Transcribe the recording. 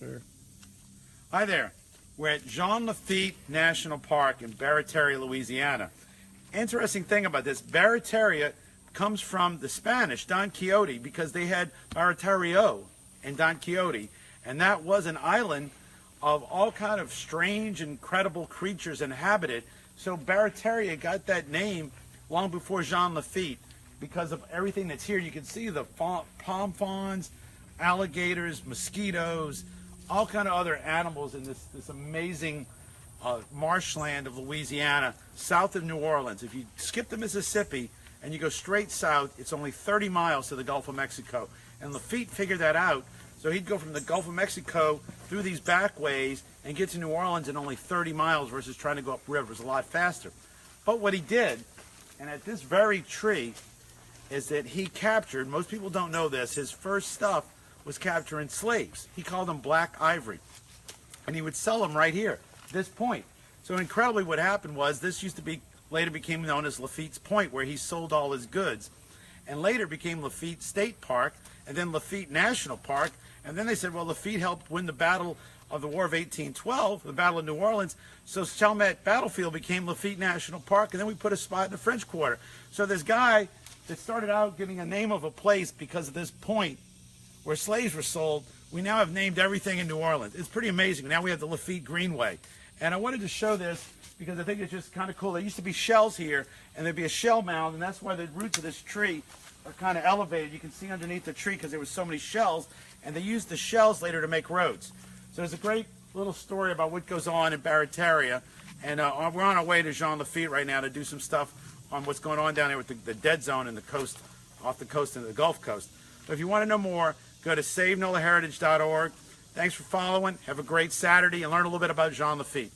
Sure. Hi there. We're at Jean Lafitte National Park in Barataria, Louisiana. Interesting thing about this, Barataria comes from the Spanish, Don Quixote, because they had Baratario and Don Quixote, and that was an island of all kind of strange, incredible creatures inhabited. So Barataria got that name long before Jean Lafitte because of everything that's here. You can see the palm fawns, alligators, mosquitoes, all kind of other animals in this amazing marshland of Louisiana, south of New Orleans. If you skip the Mississippi and you go straight south, it's only 30 miles to the Gulf of Mexico. And Lafitte figured that out, so he'd go from the Gulf of Mexico through these back ways and get to New Orleans in only 30 miles versus trying to go up rivers a lot faster. But what he did, and at this very tree, is that he captured, most people don't know this, his first stuff was capturing slaves. He called them black ivory. And he would sell them right here, this point. So incredibly what happened was, this used to be, later became known as Lafitte's Point, where he sold all his goods. And later became Lafitte State Park, and then Lafitte National Park. And then they said, well, Lafitte helped win the Battle of the War of 1812, the Battle of New Orleans. So Chalmette Battlefield became Lafitte National Park, and then we put a spot in the French Quarter. So this guy that started out giving a name of a place because of this point where slaves were sold, we now have named everything in New Orleans. It's pretty amazing. Now we have the Lafitte Greenway. And I wanted to show this because I think it's just kind of cool. There used to be shells here, and there'd be a shell mound, and that's why the roots of this tree are kind of elevated. You can see underneath the tree because there was so many shells, and they used the shells later to make roads. So there's a great little story about what goes on in Barataria, and we're on our way to Jean Lafitte right now to do some stuff on what's going on down there with the dead zone in the coast, off the coast and the Gulf Coast. But if you want to know more, go to savenolaheritage.org. Thanks for following. Have a great Saturday and learn a little bit about Jean Lafitte.